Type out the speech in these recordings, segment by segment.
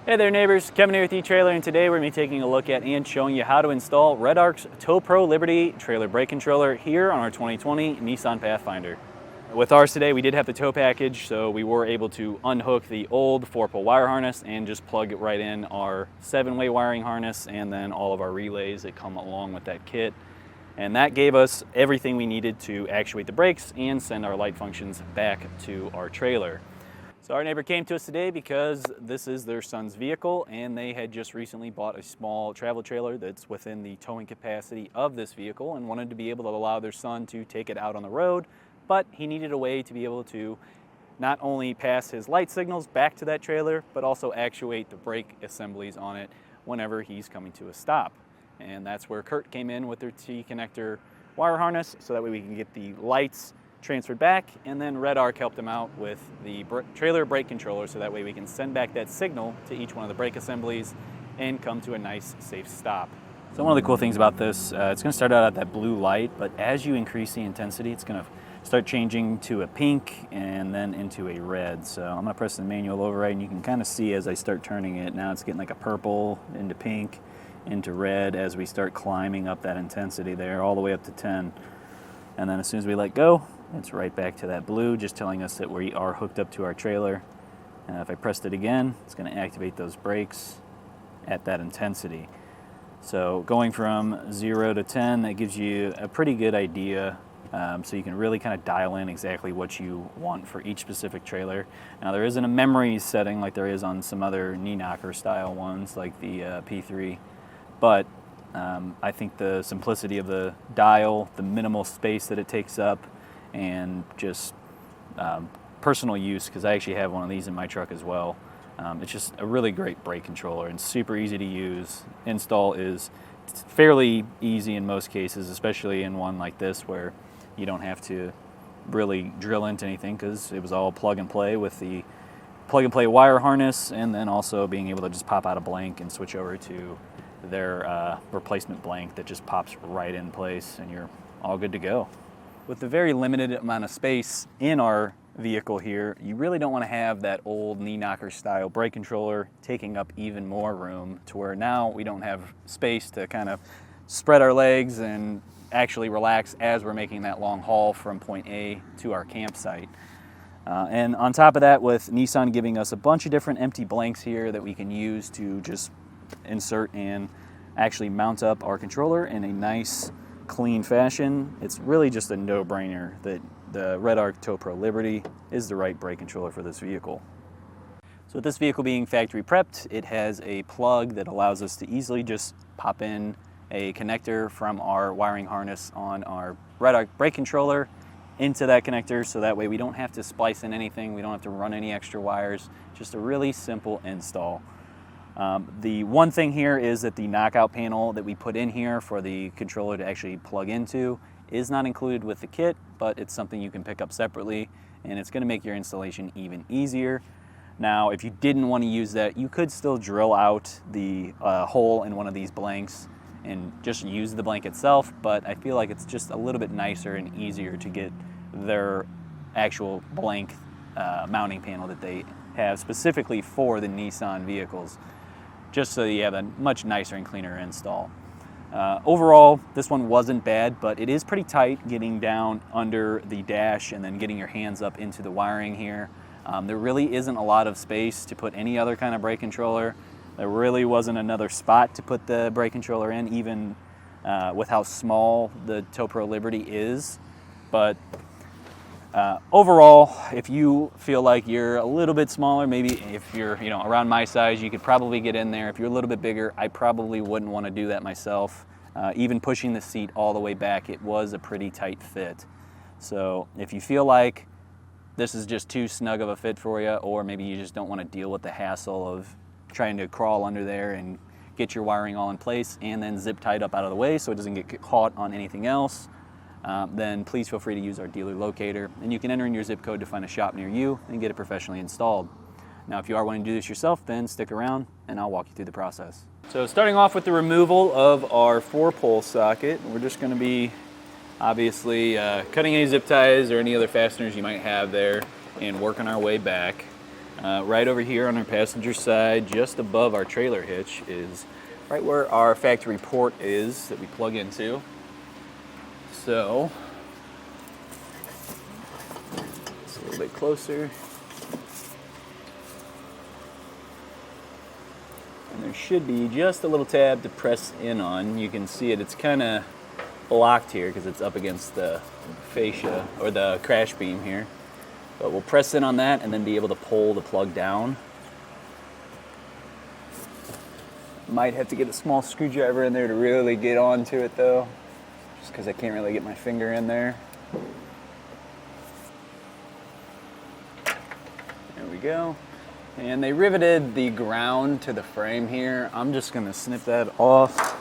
Hey there neighbors, Kevin here with eTrailer, and today we're going to be taking a look at and showing you how to install Redarc's TowPro Liberty Trailer Brake Controller here on our 2020 Nissan Pathfinder. With ours today, we did have the tow package, so we were able to unhook the old 4-pole wire harness and just plug it right in our 7-way wiring harness and then all of our relays that come along with that kit. And that gave us everything we needed to actuate the brakes and send our light functions back to our trailer. So our neighbor came to us today because this is their son's vehicle and they had just recently bought a small travel trailer that's within the towing capacity of this vehicle and wanted to be able to allow their son to take it out on the road, but he needed a way to be able to not only pass his light signals back to that trailer, but also actuate the brake assemblies on it whenever he's coming to a stop. And that's where CURT came in with their T-connector wire harness, so that way we can get the lights transferred back, and then Redarc helped them out with the trailer brake controller, so that way we can send back that signal to each one of the brake assemblies and come to a nice, safe stop. So one of the cool things about this, it's going to start out at that blue light, but as you increase the intensity, it's going to start changing to a pink and then into a red. So I'm going to press the manual override, and you can kind of see as I start turning it, now it's getting like a purple into pink into red as we start climbing up that intensity there all the way up to 10. And then as soon as we let go, it's right back to that blue, just telling us that we are hooked up to our trailer. And if I pressed it again, it's going to activate those brakes at that intensity. So going from 0 to 10, that gives you a pretty good idea. So you can really kind of dial in exactly what you want for each specific trailer. Now there isn't a memory setting like there is on some other knee knocker style ones like the P3, but I think the simplicity of the dial, the minimal space that it takes up, and just personal use, because I actually have one of these in my truck as well. It's just a really great brake controller and super easy to use. Install is fairly easy in most cases, especially in one like this where you don't have to really drill into anything, because it was all plug and play with the plug and play wire harness, and then also being able to just pop out a blank and switch over to their replacement blank that just pops right in place and you're all good to go. With the very limited amount of space in our vehicle here, you really don't want to have that old knee knocker style brake controller taking up even more room, to where now we don't have space to kind of spread our legs and actually relax as we're making that long haul from point A to our campsite. And on top of that, with Nissan giving us a bunch of different empty blanks here that we can use to just insert and actually mount up our controller in a nice, clean fashion, it's really just a no-brainer that the Redarc TowPro Liberty is the right brake controller for this vehicle. So with this vehicle being factory prepped, it has a plug that allows us to easily just pop in a connector from our wiring harness on our Redarc brake controller into that connector, so that way we don't have to splice in anything, we don't have to run any extra wires, just a really simple install. The one thing here is that the knockout panel that we put in here for the controller to actually plug into is not included with the kit, but it's something you can pick up separately, and it's going to make your installation even easier. Now, if you didn't want to use that, you could still drill out the hole in one of these blanks and just use the blank itself, but I feel like it's just a little bit nicer and easier to get their actual blank mounting panel that they have specifically for the Nissan vehicles, just so you have a much nicer and cleaner install. Overall, this one wasn't bad, but it is pretty tight getting down under the dash and then getting your hands up into the wiring here. There really isn't a lot of space to put any other kind of brake controller. There really wasn't another spot to put the brake controller in, even with how small the TowPro Liberty is. But overall, if you feel like you're a little bit smaller, maybe if you're around my size, you could probably get in there. If you're a little bit bigger, I probably wouldn't want to do that myself. Even pushing the seat all the way back, it was a pretty tight fit. So if you feel like this is just too snug of a fit for you, or maybe you just don't want to deal with the hassle of trying to crawl under there and get your wiring all in place and then zip tied up out of the way so it doesn't get caught on anything else, then please feel free to use our dealer locator, and you can enter in your zip code to find a shop near you and get it professionally installed. Now, if you are wanting to do this yourself, then stick around and I'll walk you through the process. So starting off with the removal of our 4-pole socket, we're just going to be obviously cutting any zip ties or any other fasteners you might have there and working our way back. Right over here on our passenger side, just above our trailer hitch, is right where our factory port is that we plug into. So, it's a little bit closer. And there should be just a little tab to press in on. You can see it, it's kind of blocked here because it's up against the fascia, or the crash beam here. But we'll press in on that and then be able to pull the plug down. Might have to get a small screwdriver in there to really get onto it though, just because I can't really get my finger in there. There we go. And they riveted the ground to the frame here. I'm just going to snip that off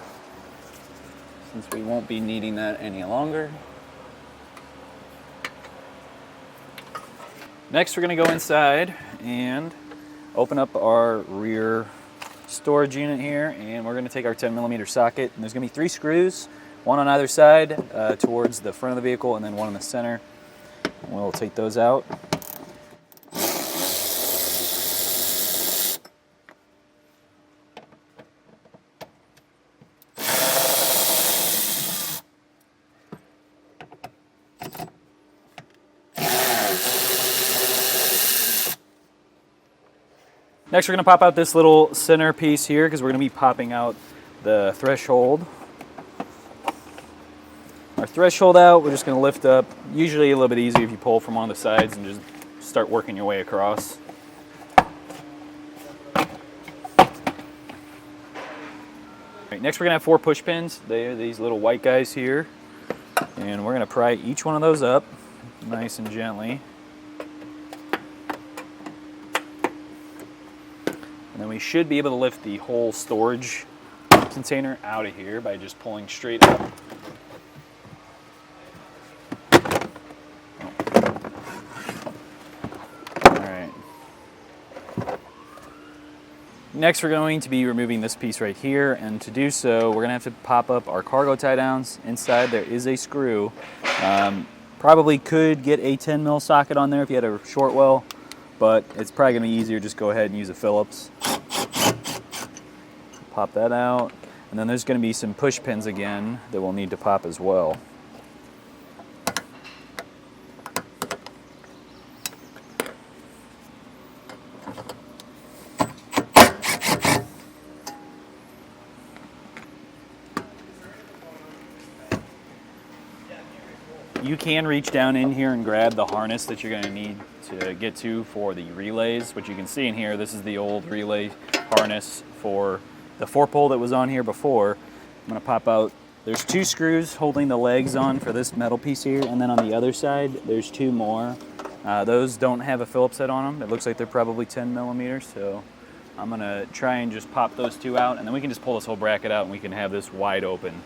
since we won't be needing that any longer. Next, we're going to go inside and open up our rear storage unit here, and we're going to take our 10mm socket. And there's going to be 3 screws, one on either side towards the front of the vehicle, and then one in the center. And we'll take those out. Next, we're going to pop out this little center piece here because we're going to be popping out the threshold. Our threshold out, we're just going to lift up. Usually a little bit easier if you pull from one of the sides and just start working your way across. Right, next, we're going to have 4 push pins. They are these little white guys here. And we're going to pry each one of those up nice and gently. And then we should be able to lift the whole storage container out of here by just pulling straight up. Alright. Next, we're going to be removing this piece right here, and to do so, we're going to have to pop up our cargo tie downs. Inside there is a screw. Probably could get a 10mm socket on there if you had a short well, but it's probably going to be easier just go ahead and use a Phillips. Pop that out, and then there's going to be some push pins again that we'll need to pop as well. You can reach down in here and grab the harness that you're going to need to get to for the relays. What you can see in here, this is the old relay harness for the 4-pole that was on here before. I'm going to pop out, there's 2 screws holding the legs on for this metal piece here, and then on the other side there's 2 more. Those don't have a Phillips head on them. It looks like they're probably 10mm, so I'm going to try and just pop those 2 out, and then we can just pull this whole bracket out and we can have this wide open.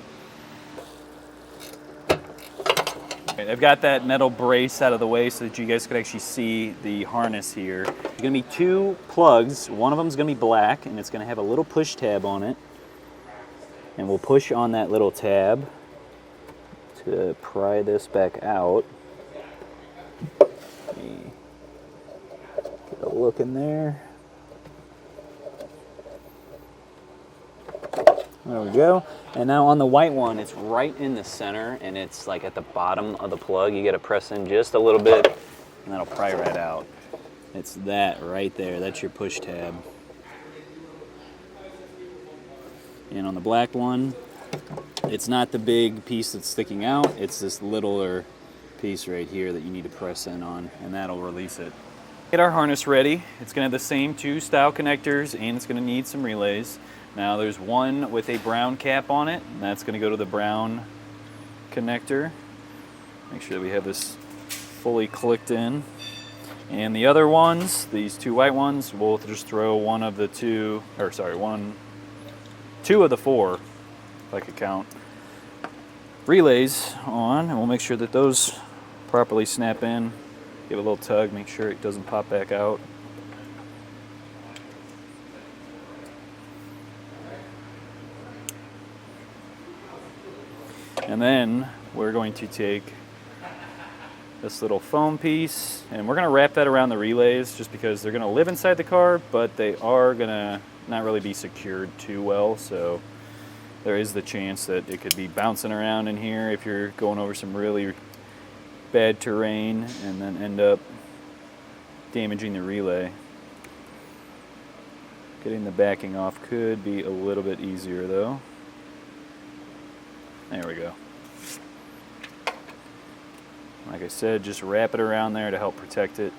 I've got that metal brace out of the way so that you guys could actually see the harness here. There's going to be 2 plugs. One of them is going to be black, and it's going to have a little push tab on it. And we'll push on that little tab to pry this back out. Let me get a look in there. There we go. And now on the white one, it's right in the center, and it's like at the bottom of the plug. You got to press in just a little bit, and that'll pry right out. It's that right there. That's your push tab. And on the black one, it's not the big piece that's sticking out. It's this littler piece right here that you need to press in on, and that'll release it. Get our harness ready. It's going to have the same 2 style connectors, and it's going to need some relays. Now there's one with a brown cap on it, and that's going to go to the brown connector. Make sure that we have this fully clicked in. And the other ones, these 2 white ones, we'll just throw one of the 2, or sorry, 2 of the 4, if I could count, relays on, and we'll make sure that those properly snap in. Give it a little tug, make sure it doesn't pop back out. And then we're going to take this little foam piece, and we're going to wrap that around the relays just because they're going to live inside the car, but they are going to not really be secured too well, so there is the chance that it could be bouncing around in here if you're going over some really bad terrain and then end up damaging the relay. Getting the backing off could be a little bit easier though. There we go. Like I said, just wrap it around there to help protect it.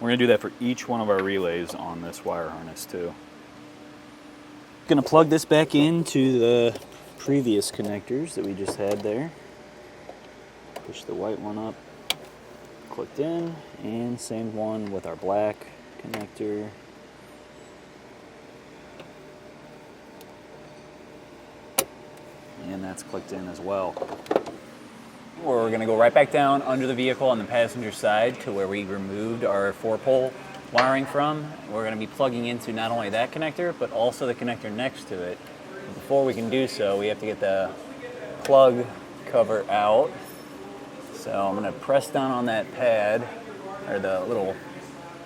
We're going to do that for each one of our relays on this wire harness too. Going to plug this back into the previous connectors that we just had there. Push the white one up, clicked in, and same one with our black connector. And that's clicked in as well. We're going to go right back down under the vehicle on the passenger side to where we removed our 4-pole wiring from. We're going to be plugging into not only that connector, but also the connector next to it. Before we can do so, we have to get the plug cover out. So I'm going to press down on that pad, or the little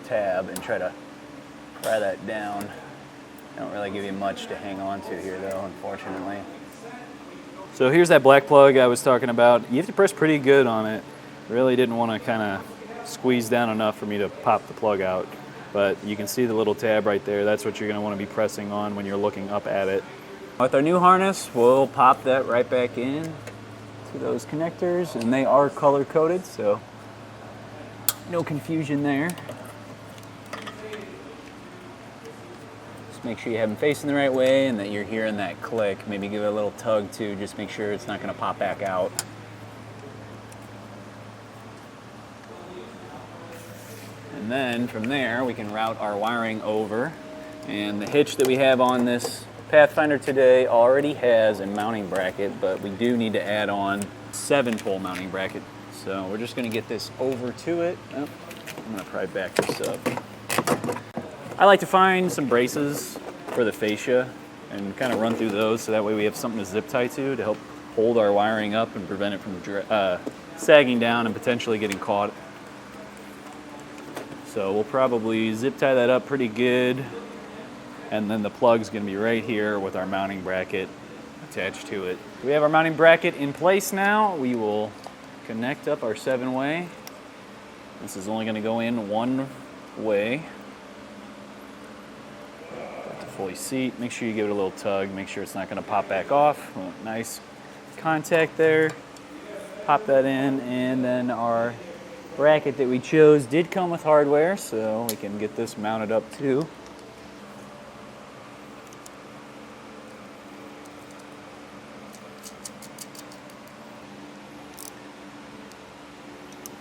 tab, and try to pry that down. I don't really give you much to hang on to here though, unfortunately. So here's that black plug I was talking about. You have to press pretty good on it. Really didn't want to kind of squeeze down enough for me to pop the plug out. But you can see the little tab right there. That's what you're going to want to be pressing on when you're looking up at it. With our new harness, we'll pop that right back in to those connectors, and they are color coded, so no confusion there. Just make sure you have them facing the right way and that you're hearing that click. Maybe give it a little tug too, just make sure it's not going to pop back out. And then from there we can route our wiring over, and the hitch that we have on this Pathfinder today already has a mounting bracket, but we do need to add on 7-pole mounting bracket. So we're just going to get this over to it. Oh, I'm going to pry back this up. I like to find some braces for the fascia and kind of run through those so that way we have something to zip tie to help hold our wiring up and prevent it from sagging down and potentially getting caught. So we'll probably zip tie that up pretty good. And then the plug's going to be right here with our mounting bracket attached to it. We have our mounting bracket in place now. We will connect up our 7-way. This is only going to go in one way. To fully seat, make sure you give it a little tug. Make sure it's not going to pop back off. Well, nice contact there. Pop that in, and then our bracket that we chose did come with hardware, so we can get this mounted up too.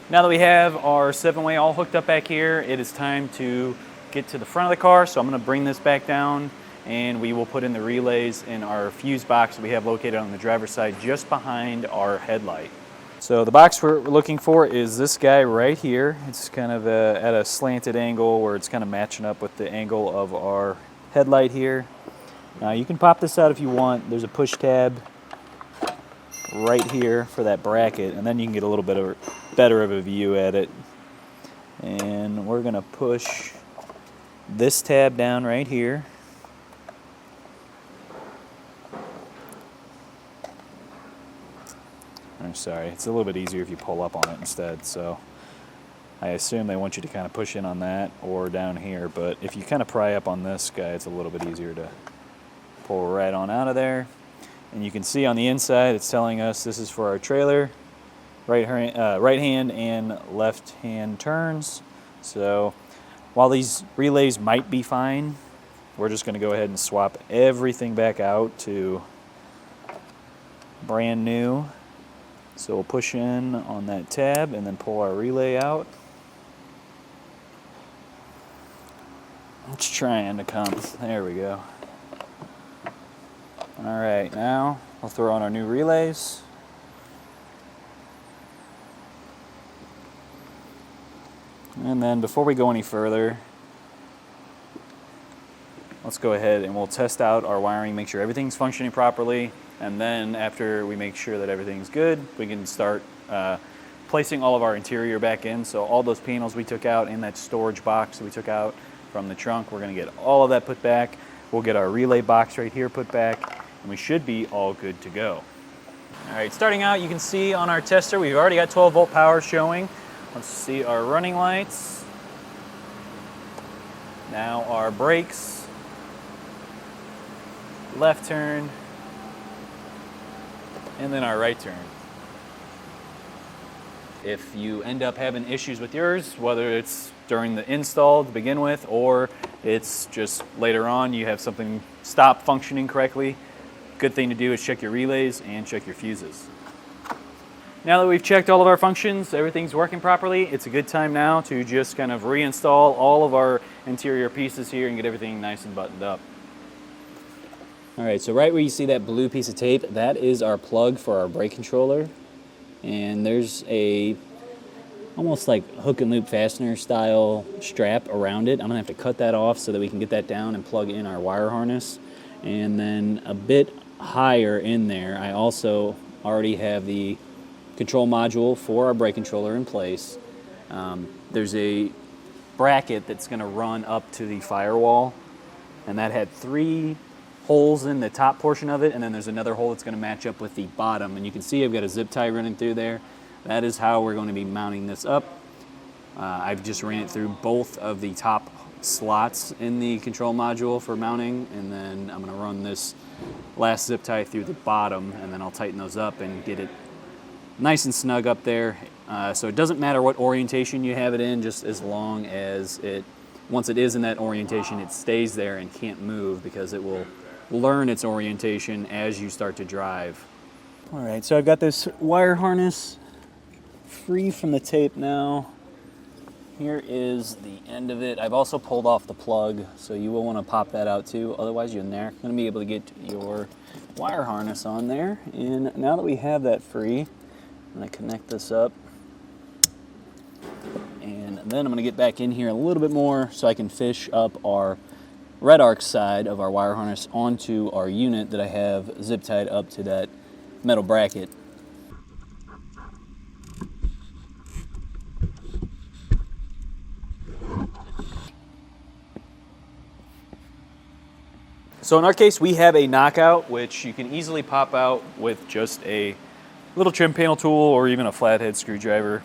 Now that we have our 7-way all hooked up back here, it is time to get to the front of the car. So I'm going to bring this back down, and we will put in the relays in our fuse box that we have located on the driver's side just behind our headlight. So the box we're looking for is this guy right here. It's kind of at a slanted angle where it's kind of matching up with the angle of our headlight here. Now you can pop this out if you want. There's a push tab right here for that bracket, and then you can get a little bit better of a view at it. And we're going to push this tab down right here. I'm sorry, it's a little bit easier if you pull up on it instead. So I assume they want you to kind of push in on that or down here, but if you kind of pry up on this guy, it's a little bit easier to pull right on out of there. And you can see on the inside, it's telling us this is for our trailer, right hand and left hand turns. So while these relays might be fine, we're just going to go ahead and swap everything back out to brand new. So we'll push in on that tab and then pull our relay out. It's trying to come. There we go. All right, now we'll throw on our new relays. And then before we go any further, let's go ahead and we'll test out our wiring, make sure everything's functioning properly, and then after we make sure that everything's good, we can start placing all of our interior back in. So all those panels we took out in that storage box that we took out from the trunk, we're gonna get all of that put back. We'll get our relay box right here put back, and we should be all good to go. All right, starting out, you can see on our tester, we've already got 12-volt power showing. Let's see our running lights. Now our brakes, left turn, and then our right turn. If you end up having issues with yours, whether it's during the install to begin with, or it's just later on you have something stop functioning correctly, good thing to do is check your relays and check your fuses. Now that we've checked all of our functions, everything's working properly, it's a good time now to just kind of reinstall all of our interior pieces here and get everything nice and buttoned up. All right, so right where you see that blue piece of tape, that is our plug for our brake controller. And there's a almost like hook and loop fastener style strap around it. I'm gonna have to cut that off so that we can get that down and plug in our wire harness. And then a bit higher in there, I also already have the control module for our brake controller in place. There's a bracket that's gonna run up to the firewall, and that had 3 holes in the top portion of it, and then there's another hole that's going to match up with the bottom, and you can see I've got a zip tie running through there. That is how we're going to be mounting this up. I've just ran it through both of the top slots in the control module for mounting, and then I'm going to run this last zip tie through the bottom, and then I'll tighten those up and get it nice and snug up there. So it doesn't matter what orientation you have it in, just as long as once it is in that orientation, it stays there and can't move, because it will learn its orientation as you start to drive. All right, so I've got this wire harness free from the tape now. Here is the end of it. I've also pulled off the plug, so you will want to pop that out too. Otherwise, you're not going to be able to get your wire harness on there. And now that we have that free, I'm going to connect this up. And then I'm going to get back in here a little bit more so I can fish up our Redarc side of our wire harness onto our unit that I have zip tied up to that metal bracket. So in our case, we have a knockout, which you can easily pop out with just a little trim panel tool or even a flathead screwdriver.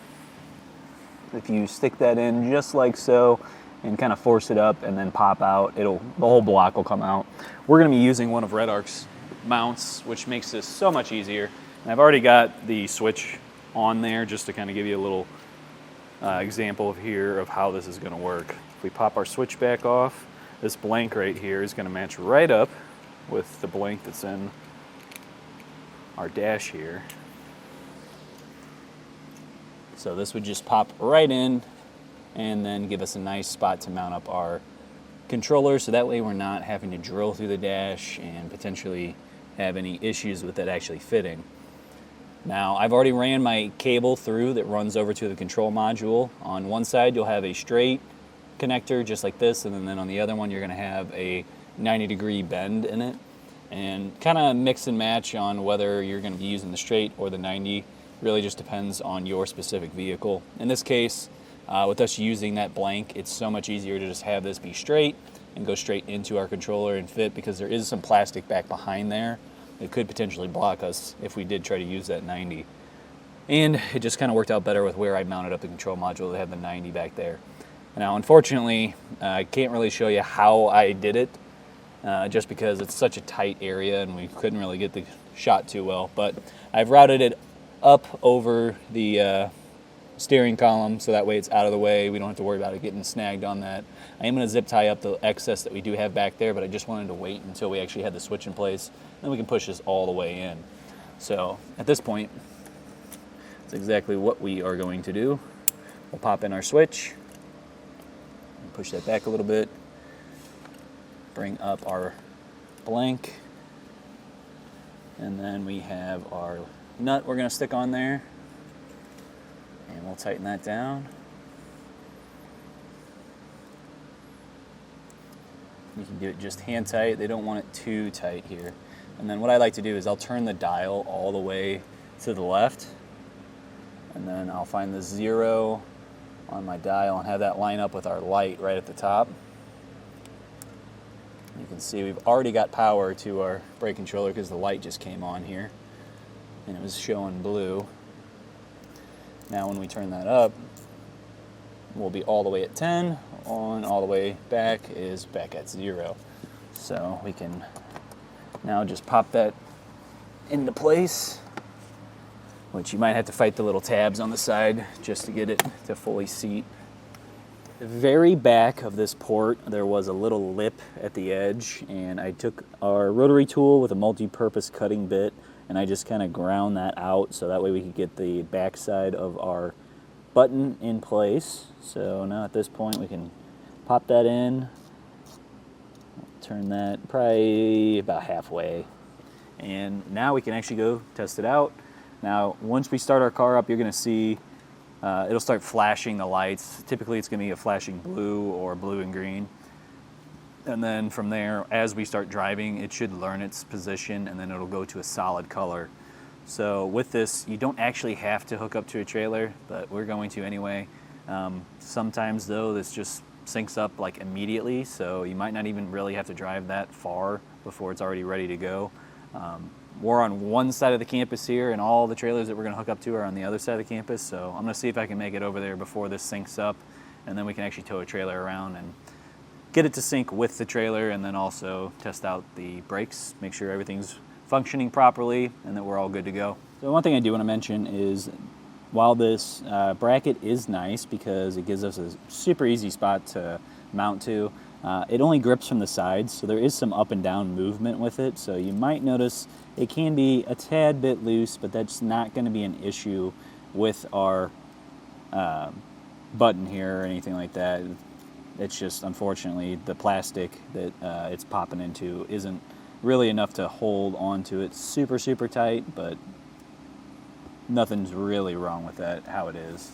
If you stick that in just like so and kind of force it up and then pop out, the whole block will come out. We're going to be using one of Redarc's mounts, which makes this so much easier. And I've already got the switch on there just to kind of give you a little example here of how this is going to work. If we pop our switch back off, this blank right here is going to match right up with the blank that's in our dash here. So this would just pop right in and then give us a nice spot to mount up our controller, so that way we're not having to drill through the dash and potentially have any issues with it actually fitting. Now, I've already ran my cable through that runs over to the control module. On one side, you'll have a straight connector just like this, and then on the other one, you're going to have a 90-degree bend in it. And kind of mix and match on whether you're going to be using the straight or the 90. Really just depends on your specific vehicle. In this case, with us using that blank, it's so much easier to just have this be straight and go straight into our controller and fit, because there is some plastic back behind there that could potentially block us if we did try to use that 90. And it just kind of worked out better with where I mounted up the control module to have the 90 back there. Now, unfortunately, I can't really show you how I did it, just because it's such a tight area and we couldn't really get the shot too well. But I've routed it up over the steering column, so that way it's out of the way. We don't have to worry about it getting snagged on that. I am going to zip tie up the excess that we do have back there, but I just wanted to wait until we actually had the switch in place. Then we can push this all the way in. So at this point, that's exactly what we are going to do. We'll pop in our switch, push that back a little bit, bring up our blank, and then we have our nut we're going to stick on there. And we'll tighten that down. You can get it just hand tight. They don't want it too tight here. And then what I like to do is I'll turn the dial all the way to the left, and then I'll find the 0 on my dial and have that line up with our light right at the top. You can see we've already got power to our brake controller because the light just came on here and it was showing blue. Now when we turn that up, we'll be all the way at 10, on all the way back is back at 0. So we can now just pop that into place, which you might have to fight the little tabs on the side just to get it to fully seat. The very back of this port, there was a little lip at the edge, and I took our rotary tool with a multi-purpose cutting bit and I just kind of ground that out so that way we could get the back side of our button in place. So now at this point we can pop that in, turn that probably about halfway, and now we can actually go test it out. Now once we start our car up, you're going to see it'll start flashing the lights. Typically it's going to be a flashing blue or blue and green. And then from there, as we start driving, it should learn its position and then it'll go to a solid color. So with this, you don't actually have to hook up to a trailer, but we're going to anyway. Sometimes though, this just syncs up like immediately, so you might not even really have to drive that far before it's already ready to go. We're on one side of the campus here, and all the trailers that we're going to hook up to are on the other side of the campus, so I'm going to see if I can make it over there before this syncs up, and then we can actually tow a trailer around and get it to sync with the trailer, and then also test out the brakes, make sure everything's functioning properly and that we're all good to go. So one thing I do want to mention is while this bracket is nice because it gives us a super easy spot to mount to, it only grips from the sides, so there is some up and down movement with it, so you might notice it can be a tad bit loose, but that's not going to be an issue with our button here or anything like that. It's just, unfortunately, the plastic that it's popping into isn't really enough to hold onto it super, super tight, but nothing's really wrong with that, how it is.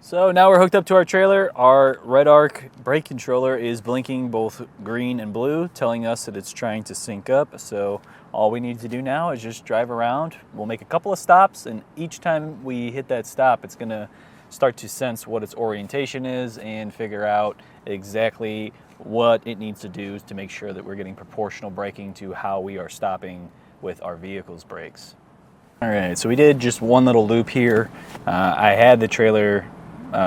So now we're hooked up to our trailer. Our Redarc brake controller is blinking both green and blue, telling us that it's trying to sync up. So all we need to do now is just drive around. We'll make a couple of stops, and each time we hit that stop, it's gonna start to sense what its orientation is and figure out exactly what it needs to do to make sure that we're getting proportional braking to how we are stopping with our vehicle's brakes. All right, so we did just one little loop here. I had the trailer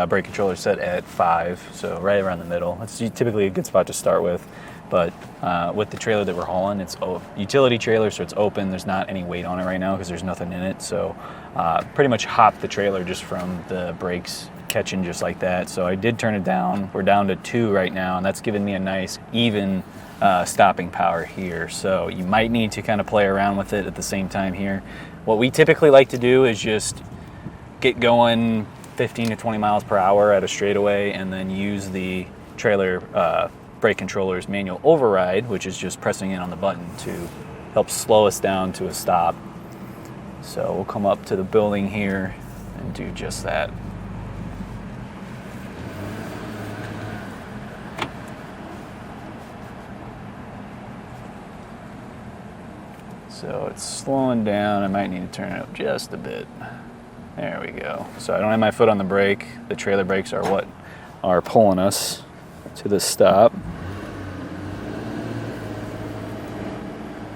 brake controller set at 5, so right around the middle. It's typically a good spot to start with, but with the trailer that we're hauling, it's a utility trailer, so it's open. There's not any weight on it right now because there's nothing in it, so pretty much hopped the trailer just from the brakes catching just like that. So I did turn it down. We're down to 2 right now, and that's giving me a nice even stopping power here. So you might need to kind of play around with it at the same time here. What we typically like to do is just get going 15 to 20 miles per hour at a straightaway, and then use the trailer brake controller's manual override, which is just pressing in on the button to help slow us down to a stop. So we'll come up to the building here and do just that. So it's slowing down. I might need to turn it up just a bit. There we go. So I don't have my foot on the brake. The trailer brakes are what are pulling us to the stop.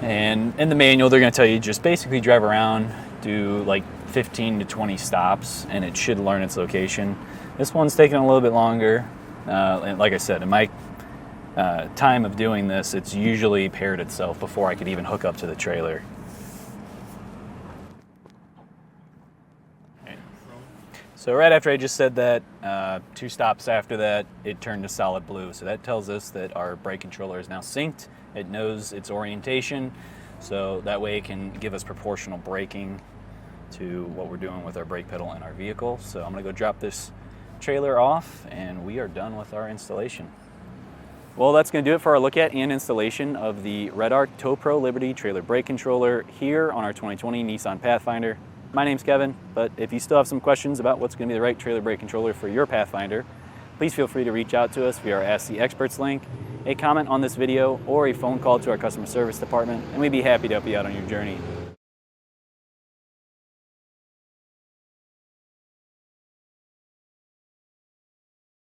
And in the manual, they're going to tell you just basically drive around, do like 15 to 20 stops, and it should learn its location. This one's taking a little bit longer. And like I said, in my time of doing this, it's usually paired itself before I could even hook up to the trailer. So right after I just said that, 2 stops after that, it turned to solid blue. So that tells us that our brake controller is now synced. It knows its orientation, so that way it can give us proportional braking to what we're doing with our brake pedal in our vehicle. So I'm gonna go drop this trailer off, and we are done with our installation. Well, that's going to do it for our look at and installation of the Redarc Tow Pro Liberty Trailer Brake Controller here on our 2020 Nissan Pathfinder. My name's Kevin, but if you still have some questions about what's going to be the right trailer brake controller for your Pathfinder, please feel free to reach out to us via our Ask the Experts link. a comment on this video or a phone call to our customer service department, and we'd be happy to help you out on your journey.